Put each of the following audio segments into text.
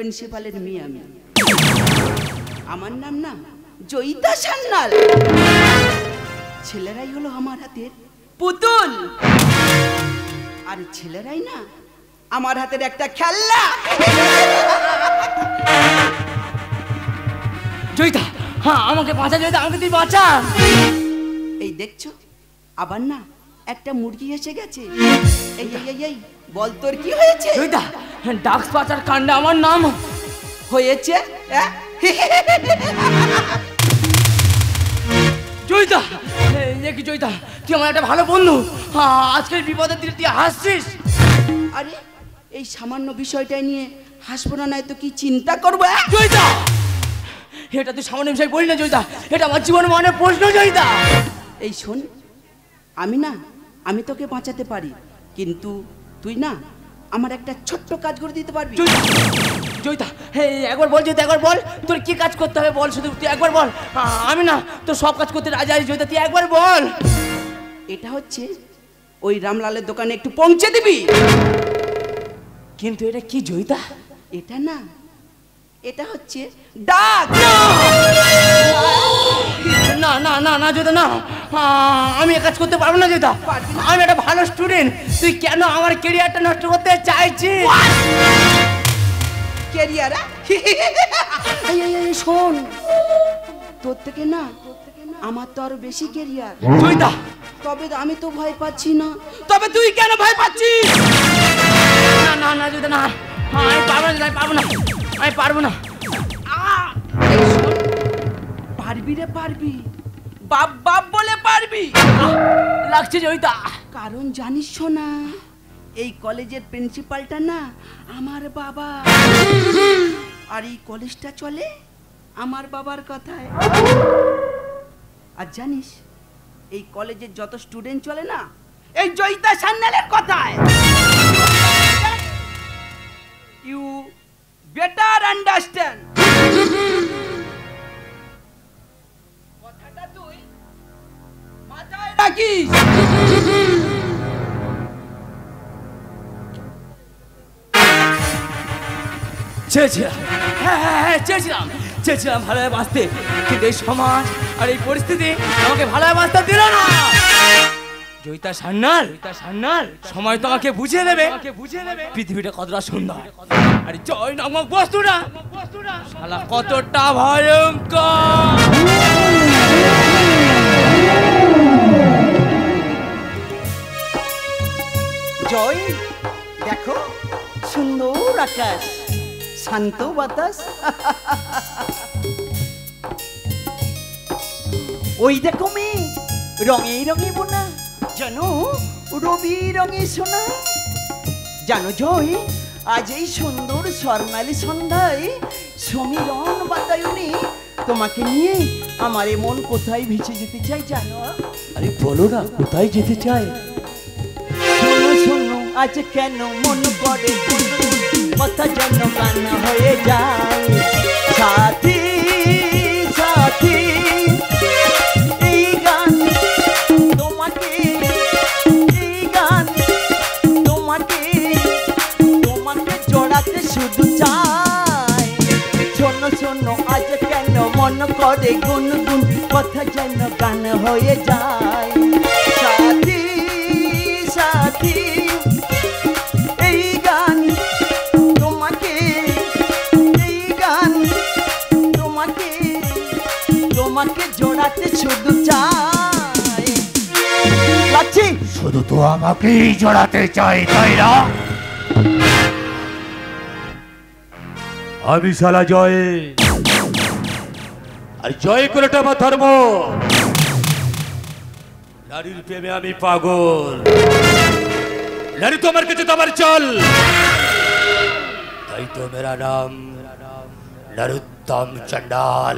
প্রিন্সিপালের মেয়ে আমি। আমার নাম না জয়িতা সান্যাল। ছেলেরাই হলো আমার হাতের পুতুল, আর ছেলেরাই না আমার হাতের একটা খেলনা। জয়িতা, হ্যাঁ আমাকে বাঁচা জয়িতা, আমাকে তুই বাঁচা। এই দেখছো আবার না একটা মুরগি এসে গেছে। এই এই এই বল তোর কি হয়েছে? জয়িতা, ডাক্স পাচার কাণ্ডে আমার নাম হয়েছে। জয়িতা, কি জয়িতা, তুই আমার একটা ভালো বন্ধু, আজকের বিপদের দিনে তুই হাসছিস। আরে এই সামান্য বিষয়টা নিয়ে হাসবো না, নয় তো কি চিন্তা করবো? জয়িতা, এটা তুই সামান্য বিষয় বলি না জয়িতা, এটা আমার জীবনের মনে প্রশ্ন জয়িতা। এই শোন, আমি তোকে বাঁচাতে পারি, কিন্তু তুই না আমার একটা ছোট্ট কাজ করে দিতে পারবি? জয়িতা, একবার বল জয়িতা, একবার বল তোর কি কাজ করতে হবে বল, শুধু তুই একবার বল। আমি না তোর সব কাজ করতে রাজি আছি জয়িতা, তুই একবার বল। এটা হচ্ছে ওই রামলালের দোকানে একটু পৌঁছে দিবি। কিন্তু এটা কি জয়িতা? এটা না, এটা হচ্ছে ডাক। না না না না জয়িতা, না, আমি এ কাজ করতে পারবো না জয়িতা, আমি একটা ভালো স্টুডেন্ট, তুই কেন আমার ক্যারিয়ারটা নষ্ট করতে চাইছিস? ক্যারিয়ার? শোন, তোর থেকে না আমার তো আরো বেশি ক্যারিয়ার জয়িতা। তবে আমি তো ভয় পাচ্ছি না। তবে তুই কেন ভয় পাচ্ছিস? না না না জয়িতা, না, আমি পারবো না, পারবো না, আমি পারবো না। পারবি রে, পারবি, বাপ বাপ বলে পারবি লাগছে জয়িতা। কারণ জানিস না, এই কলেজের প্রিন্সিপালটা না আমার বাবা, আর এই কলেজটা চলে আমার বাবার কথায়। আর জানিস এই কলেজের যত স্টুডেন্ট চলে না এই জয়িতা সান্যালের কথায়। You better understand. কথাটা তুই মাথায় রাখিস। চেয়েছিলাম ভালোভাবে বাঁচতে, কিন্তু এই সমাজ আর এই পরিস্থিতি আমাকে ভালোভাবে বাঁচতে দিল না। জয়িতা সান্যাল, সময় তোমাকে বুঝিয়ে দেবে পৃথিবীটা কতটা সুন্দর, আর জয় নামক বস্তুটা শালা কতটা ভয়ঙ্কর। জয়, দেখো সুন্দর আকাশ, শান্ত বাতাস। ওই দেখো মেয়ে, রঙে রঙে বোনা, জানো রবি রঙে সোনা। জানো জয়, আজ এই সুন্দর স্বর্ণালী সন্ধ্যায় সমীরণ বাতায়নে তোমাকে নিয়ে আমার মন কোথায় ভেসে যেতে চাই জানো? আরে বলো না, কোথায় যেতে চাই? শোনো শোনো, আজ কেন মন করে কথা যেন গান হয়ে যায়। সাথী সাথী, এই গান তোমাকে, এই গান তোমাকে, তোমাকে জড়াতে শুধু চাই। শোনো শোনো, আজ কেন মন করে গুনগুন কথা যেন গান হয়ে যায়। সাথী সাথী, এই গান তোমাকে, এই গান তোমাকে, তোমাকে জোড়াতে শুধু চাই। লাগছে শুধু তো আমাকেই জড়াতে চাই, তাই না? আমি শালা জয়, আর জয় করাটা আমার ধর্ম। নারীর প্রেমে আমি পাগল, নারী তোমার কাছে তো আমার চল, তাই তো মেরা নাম নরোত্তম চন্ডাল।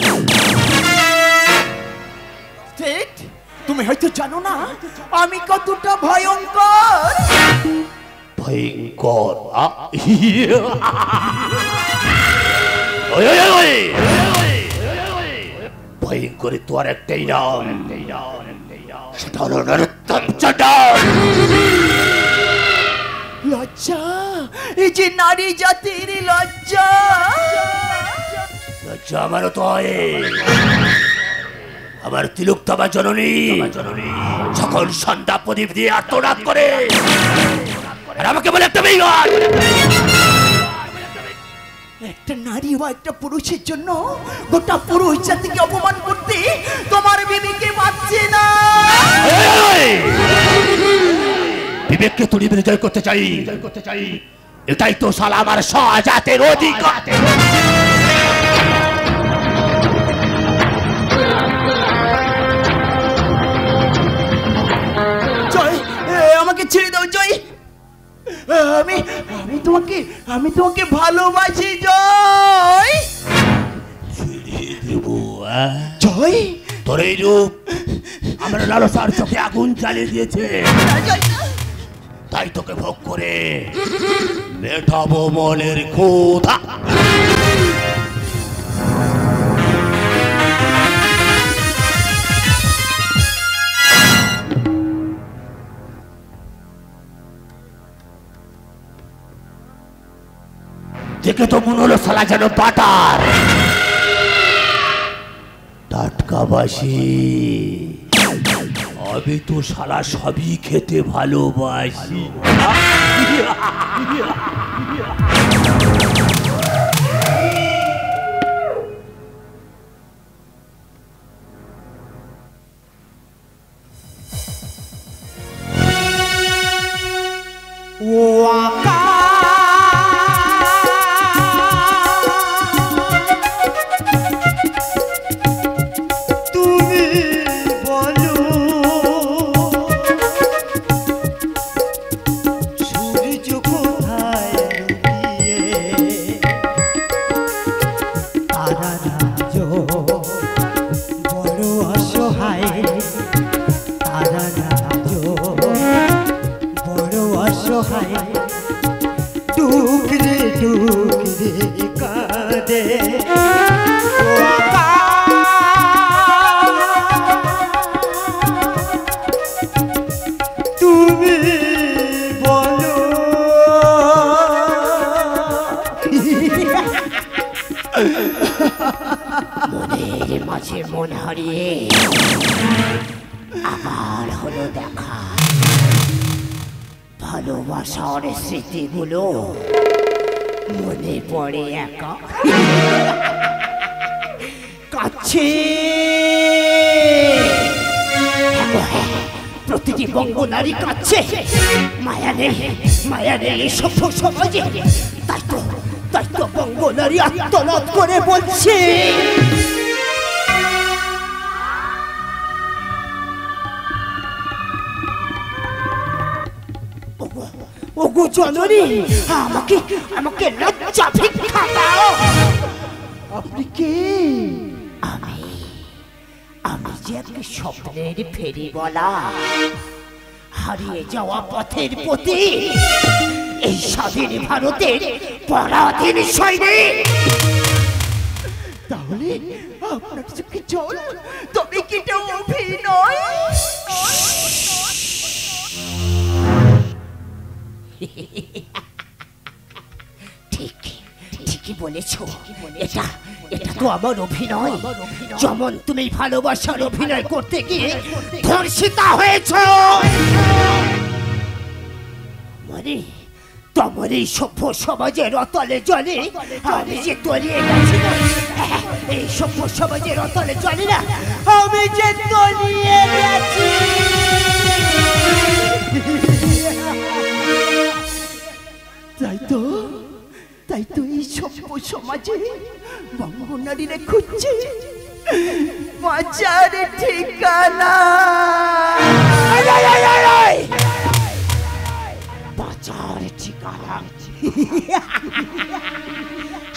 ঠিক, তুমি হয়তো জানো না আমি কতটা ভয়ঙ্কর। ভয়ঙ্কর? ভয়ঙ্কর তো আর একটাই নাম, সেটা হলো নরোত্তম চন্ডাল। লজ্জা, এই যে নারী জাতির লজ্জা। লজ্জা আমারও তো হয়। আমার তিলুক্তমা জননী যখন সন্ধ্যা প্রদীপ দিয়ে আত্মনাদ করে আর আমাকে বলে একটা বেইমান। একটা নারী বা একটা পুরুষের জন্য গোটা পুরুষ জাতিকে অপমান করতে তোমার বিবেকে বাঁচছে না। বিবেককে তুলি বিজয় করতে চাই, এটাই তো শালা আমার স্বজাতের অধিকার। জয়, আমাকে ছেড়ে দাও জয়। আমি তোমাকে ভালোবাসি জয়। জয়, তোর এই রূপ আমার লালসার চোখে আগুন জ্বালিয়ে দিয়েছে, তাই তোকে ভোগ করে মেটাবো মনের ক্ষুধা। দেখে তো মনে হলো শালা যেন বাটার টাটকা বাসি। আমি তো শালা সবই খেতে ভালোবাসি। মনের মাঝে মন হারিয়ে আবার হলো দেখা, ভালোবাসার স্মৃতিগুলো মনে পড়ে একা কাছে। প্রতিটি বঙ্গ নারী কাছে, মায়া নেই এই সভ্য সমাজে। তাই তো বঙ্গ নারী আত্মনাদ করে বলছে, ওগো জননী, আমাকে লজ্জা ভিক্ষা দাও। আপনি কে? আমি যে এক স্বপ্নের ফেরি বলা, হারিয়ে যাওয়া পথের প্রতি এই স্বাধীন ভারতের পরাধীন সৈনিক। তাহলে আপনার চোখে জল, তবে কি এটা অভিনয়? ঠিকই বলেছ, এটা তো আমার অভিনয়। যেমন তুমি ভালোবাসার অভিনয় করতে গিয়ে ধর্ষিতা হয়েছ, মানে তোমার এই সভ্য সমাজের অতলে জলে আমি যে তলিয়ে গেছি। এই সভ্য সমাজের অতলে জলে না, আমি যে তলিয়ে গেছি। তাই তো এই সভ্য সমাজে বঙ্গ নারীরা খুঁজছে বাঁচার ঠিকানা। বাঁচার ঠিকানা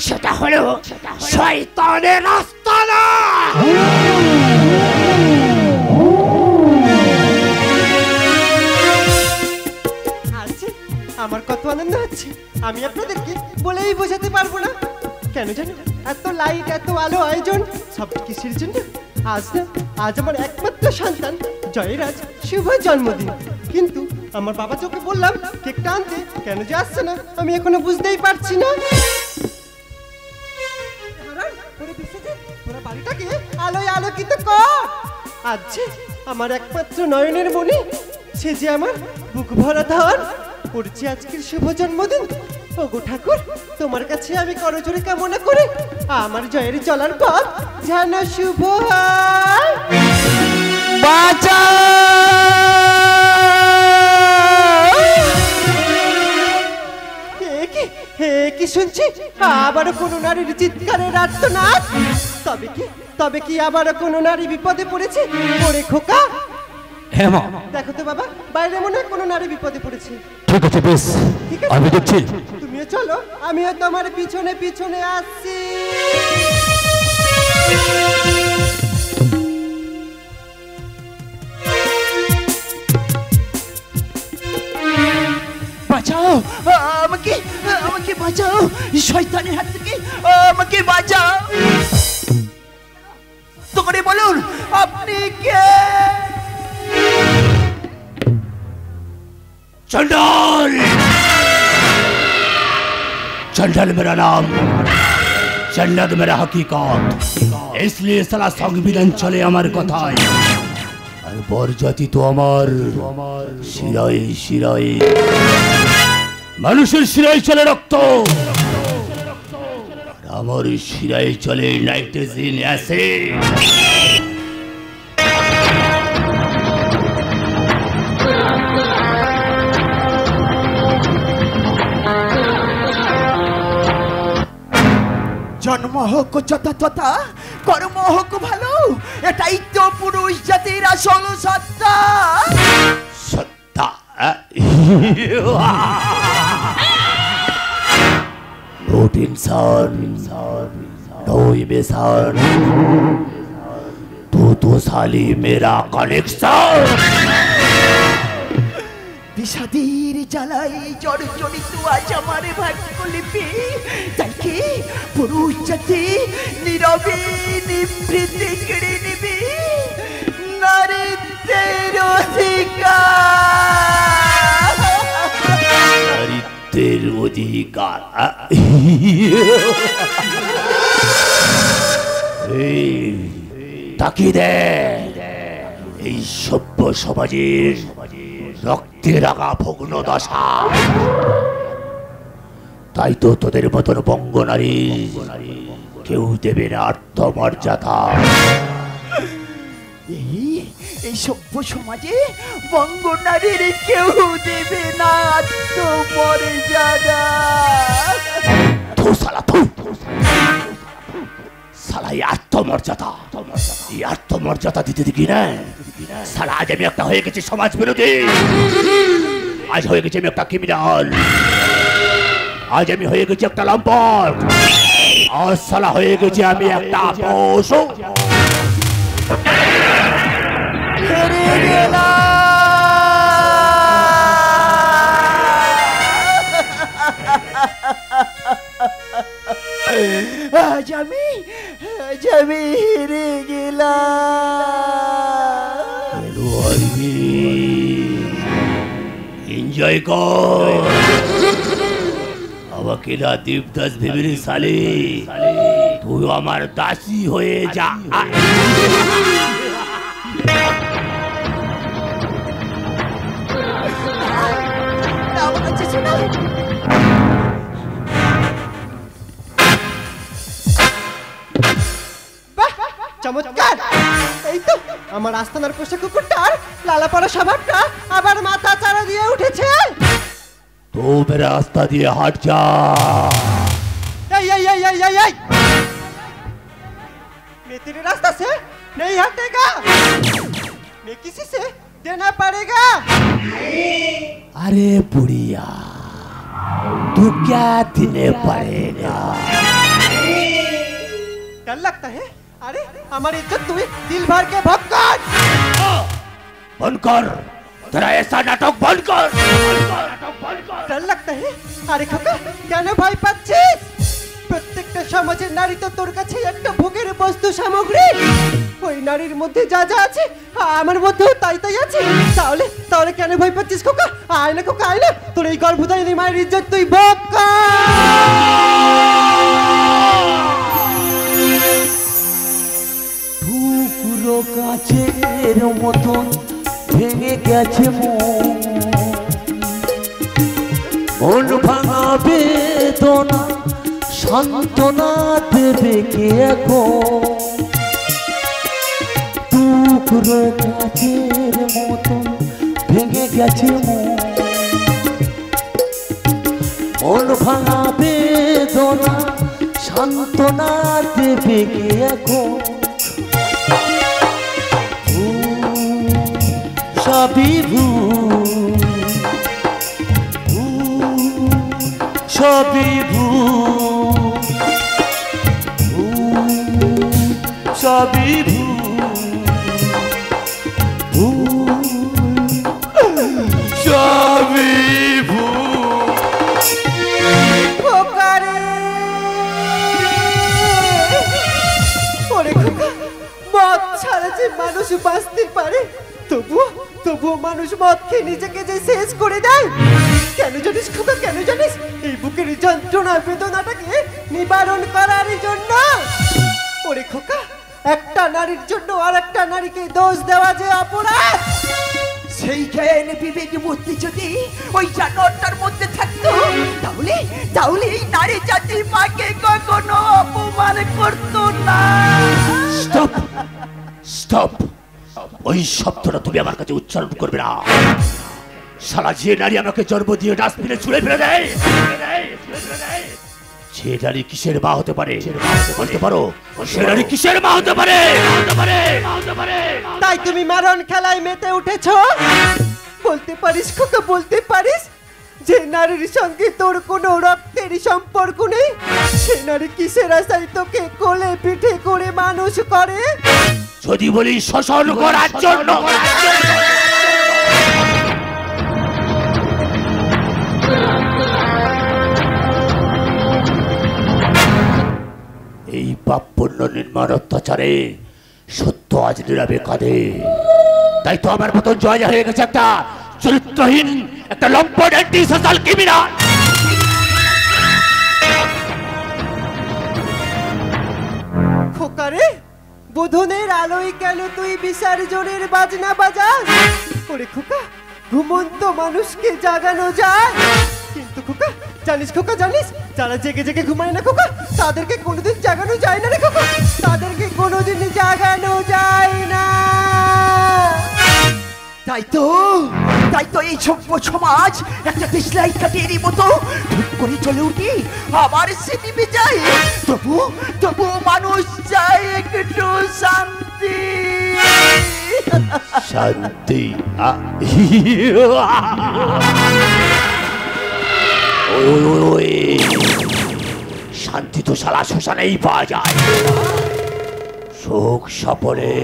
সেটা হলো শয়তানের আস্তানা। আমার কত আনন্দ হচ্ছে, আমি আপনাদেরকে বলেই বোঝাতে পারবো না। কেন জানেন? এত লাইট, এত আলো আয়োজন সব কিসের জন্য? আজ আমার একমাত্র সন্তান জয়রাজ শুভ জন্মদিন, কিন্তু আমার বাবা চোখে বললাম কেকটা আনতে, কেন যে আসছে না আমি এখনো বুঝতেই পারছি না। বাড়িটাকে আলোয় আলোকিত কর। আজ আমার একমাত্র নয়নের মনি, সে যে আমার বুক ভরা ধন, পড়ছে আজকের শুভ জন্মদিন। ওগো ঠাকুর, তোমার কাছে আমি করজোড়ে কামনা করি আমার জয়ের চলার পথ যেন শুভ হয়। কি শুনছি আবার কোনো নারীর চিৎকারের আর্তনাদ? তবে কি আবার কোনো নারী বিপদে পড়েছে? ওরে খোকা, হ্যাঁ মা। দেখো তো বাবা, বাইরে মনে হয় কোনো নারী বিপদে পড়েছে। ঠিক আছে, বেশ, আমি দেখছি। তুমিও চলো, আমিও তোমার পিছনে পিছনে আসছি। বাঁচাও আমাকে, আমাকে বাঁচাও শয়তানের হাত থেকে, আমাকে বাঁচাও। তো করে বলুন আপনি কে? चंडाल, चंडाल मेरा नाम, जन्नत मेरा हकीकत, इसलिए साला संविधान चले আমার কথায়। আর বরজাতি তো আমার শিরায় শিরায়, মানুষের শিরায় চলে রক্ত, আমার শিরায় চলে নাইট্রোজেন অ্যাসিড। জন্ম হোক যথাযথা, কর্ম হোক ভালো, এটাই তো পুরুষ জাতির আসল সত্তা। সত্তা? নো টেনশন, नो इमेशन, तू तो साली मेरा कनेक्शन। বিষাদের জ্বালাই জর্জরিত আজ আমার ভাগ্যলিপি, তাই কি পুরুষ জাতি নীরবে নিভৃতে কেড়ে নেবে নারীত্বের অধিকার। নারীত্বের অধিকার? তাকিয়ে দেখ, এই সভ্য সমাজের রক্তে রাগা ভগ্ন দশা। তাই তো তোদের মতন বঙ্গ নারী কেউ দেবে না আত্মমর্যাদা। এই সভ্য সমাজে বঙ্গ নারীর কেউ দেবে না আত্মমর্যাদা। থু সালা, থু সালা, এই আত্মমর্যাদা, এই আত্মমর্যাদা দিতে দেখি না সালা। আজ আমি একটা হয়ে গেছি সমাজ বিরোধী, আজ হয়ে গেছি আমি একটা ক্রিমিনাল, আজ আমি হয়ে গেছি একটা লম্পট, আজ সালা হয়ে গেছি আমি একটা পশু। আজ আমি হেরে গেলাম। এনজয় কর, আমাকে না দেবদাস ভেবে সালে, তুই আমার দাসী হয়ে যা। চমৎকার! এই তো আমার আস্তানার পোষা কুকুরটার লালাপড়া স্বভাবটা আবার মাথা চারা দিয়ে উঠেছে। তো মেরা রাস্তা দিয়ে হাট যা। এই এই এই এই এই এই, मैं तेरे रास्ता से नहीं हटेगा, मैं किसी से देना पड़ेगा। अरे बुढ़िया, तू क्या देने पड़ेगा? डर लगता है? अरे हमारी इज्जत तू दिल भर के भक्कड़ बंद कर, तेरा ऐसा नाटक बंद कर। डर लगता है? अरे खका क्या ना भाई 25 প্রত্যেকটা সমাজের নারী তো তোর কাছে একটা ভোগের বস্তু সামগ্রী। ওই নারীর মধ্যে যা যা আছে আমার মধ্যেও তাই তাই আছে। তাহলে তাহলে কেন ভয় পাচ্ছিস খোকা? আয় না খোকা, আয় না, তোর এই গর্ভধারিণী মায়ের ইজ্জত তুই ভোগ টুকরো কাছের মতন ভেঙে গেছে মন ভাঙা বেদনা সান্ত্বনা দেবে কে এখন? টুকরো কাছের মতন ভেঙে গেছে মন ভাঙা বেদনা সান্ত্বনা দেবে কে এখন? সবই ভুল, সবই ভুল, সবই ভুল, সবই ভুল। খোকা রে। ওরে খোকা, মদ ছাড়া যে মানুষ বাঁচতে পারে, তবুও মানুষ মদ খেয়ে নিজেকে যে শেষ করে দেয়। কেন জানিস খোকা, কেন জানিস? এই বুকের যন্ত্রণা বেদনাটাকে নিবারণ করার জন্য। ওরে খোকা, একটা নারীর জন্য আর একটা নারীকে দোষ দেওয়া যে অপরাধ। সেই জ্ঞান বিবেক বুদ্ধি যদি ওই জানোয়ারটার মধ্যে থাকতো, তাহলে তাহলে এই নারী জাতি মাকে কখনো অপমান করতো না। স্টপ, স্টপ, ওই শব্দটা তুমি আমার কাছে উচ্চারণ করবে না। শালা যে নারী আমাকে জন্ম দিয়ে ডাস্টবিনে ছুঁড়ে ফেলে দেয়, সে নারী কিসের মা হতে পারে বলতে পারো? সে নারী কিসের মা হতে পারে? তাই তুমি মারণ খেলায় মেতে উঠেছো? বলতে পারিস খোকা, বলতে পারিস যে নারীর সঙ্গে তোর কোনো রক্তের সম্পর্ক নেই? সে নারী কিসের আশায় তোকে কোলে পিঠে করে মানুষ করে? যদি বলি শোষণ করার জন্য। এই পাপ পুণ্য নির্মাণ অত্যাচারে সত্য আজ নীরবে কাঁদে। তাই তো আমার মতন জয় হয়ে গেছে একটা চরিত্রহীন, একটা লম্পট অ্যান্টি সোশ্যাল ক্রিমিনাল। খোকা রে, বোধনের আলোয় কেন তুই বিসর্জনের বাজনা বাজাস? ওরে খোকা, ঘুমন্ত মানুষকে জাগানো যায়, কিন্তু খোকা জানিস, খোকা জানিস, যারা জেগে জেগে ঘুমায় না খোকা, তাদেরকে কোনোদিন জাগানো যায় না রে খোকা, তাদেরকে কোনোদিন জাগানো যায় না। তাই তো এই সভ্য সমাজ একটা দেশলাই কাঠেরই মতো ঠিক করে চলে উঠি, আবার সে নিভে যায়। তবু মানুষ চায় একটু শান্তি। শান্তি? শান্তি তো শালা শ্মশানেই পাওয়া যায়। শোক সপনে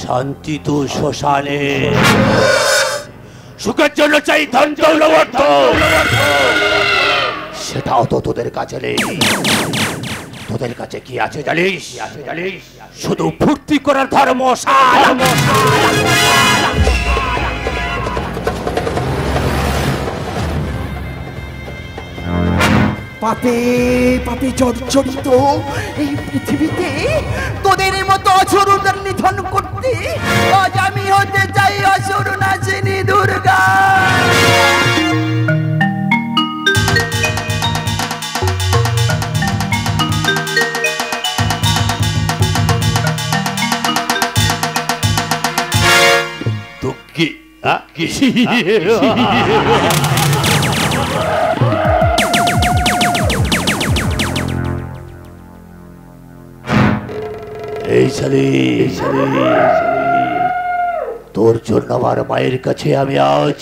শান্তি তো শ্মশানে। সুখের জন্য চাই ধন দৌলত, সেটাও তো তোদের কাছে নেই। তোদের কাছে কি আছে জানিস? শুধু ফুর্তি করার ধর্মশালা। পাপে পাপে জর্জরিত এই পৃথিবীতে তোদের মতো অসুরদের নিধন করতে আজ আমি হতে চাই অসুর নাচিনী দুর্গা। তো কি এই ছেলে, তোর জন্য আমার মায়ের কাছে আমি আজ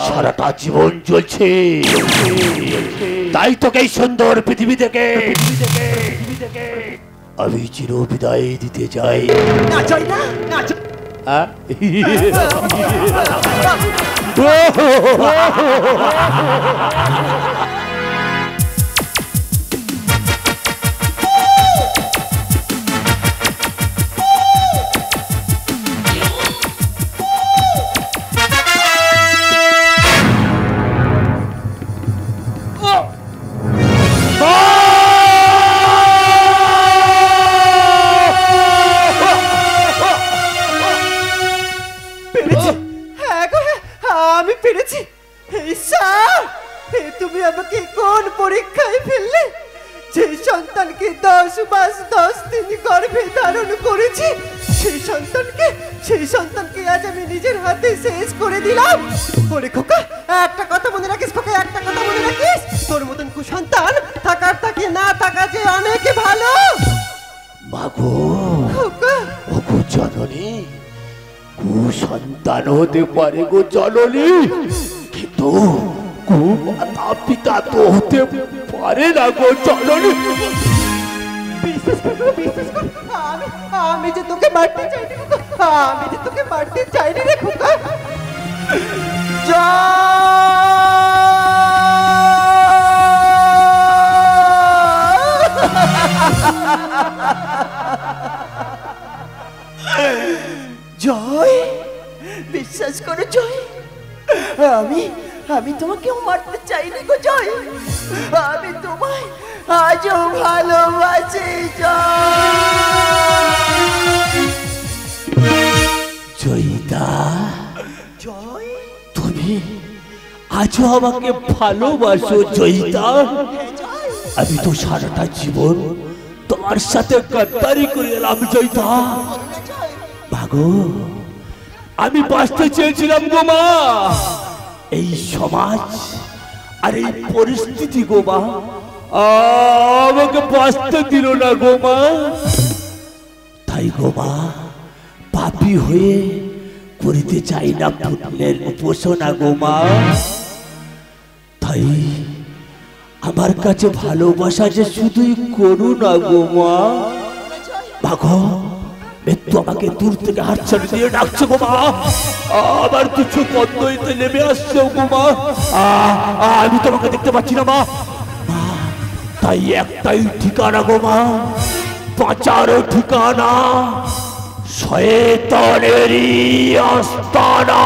সারাটা জীবন চলছে। তাই তোকে এই সুন্দর পৃথিবী থেকে আমি চির বিদায় দিতে চাই। না চাই না, না চাই। পেরেছি। ঈশ্বর, তুমি আমাকে কোন পরীক্ষায় ফেললে? যে সন্তানকে 10 মাস 10 দিন গর্ভে ধারণ করেছি, সেই সন্তানকে আজ আমি নিজের হাতে শেষ করে দিলাম। ওরে খোকা, একটা কথা মনে রাখিস খোকা, একটা কথা মনে রাখিস, তোর মতন কুসন্তান থাকার থেকে না থাকা যে অনেক ভালো। মাগো, খোকা, ও গো জননী, কুসন্তান হতে পারে গো জননী, কিন্তু কুমাতা পিতা তো হতে পারে না গো জননী। বিশ্বাস কর, আমি যে তোকে মারতে চাইনি খোকা, আমি যে তোকে মারতে চাইনি রে খোকা। জয়, বিশ্বাস করো জয়, আমি তোমাকেও মারতে চাইনি গো জয়, আমি তোমায় আজও ভালোবাসি জয়িতা, জয়। তুমি আজও আমাকে ভালোবাসো জয়িতা? আমি তো সারাটা জীবন তোমার সাথে গদ্দারি করে এলাম জয়িতা। মাগো, আমি বাঁচতে চেয়েছিলাম গো মা, এই সমাজ আর এই পরিস্থিতি গো মা আমাকে বাঁচতে দিল না গো মা। তাই গো মা, পাপী হয়ে করিতে চাই না পুণ্যের উপাসনা গো মা। তাই আমার কাছে ভালোবাসা যে শুধুই করুণা গো মা। মাগো, মৃত্যু আমাকে দূর থেকে হাত ছাড়িয়ে দিয়ে ডাকছে গো মা, আমার দু চোখ বন্ধ হইতে নেমে আসছে গো মা। আমি তোমাকে দেখতে পাচ্ছি না মা, তাই একটাই ঠিকানা গো মা, বাঁচার ঠিকানা, শয়তানেরই আস্তানা।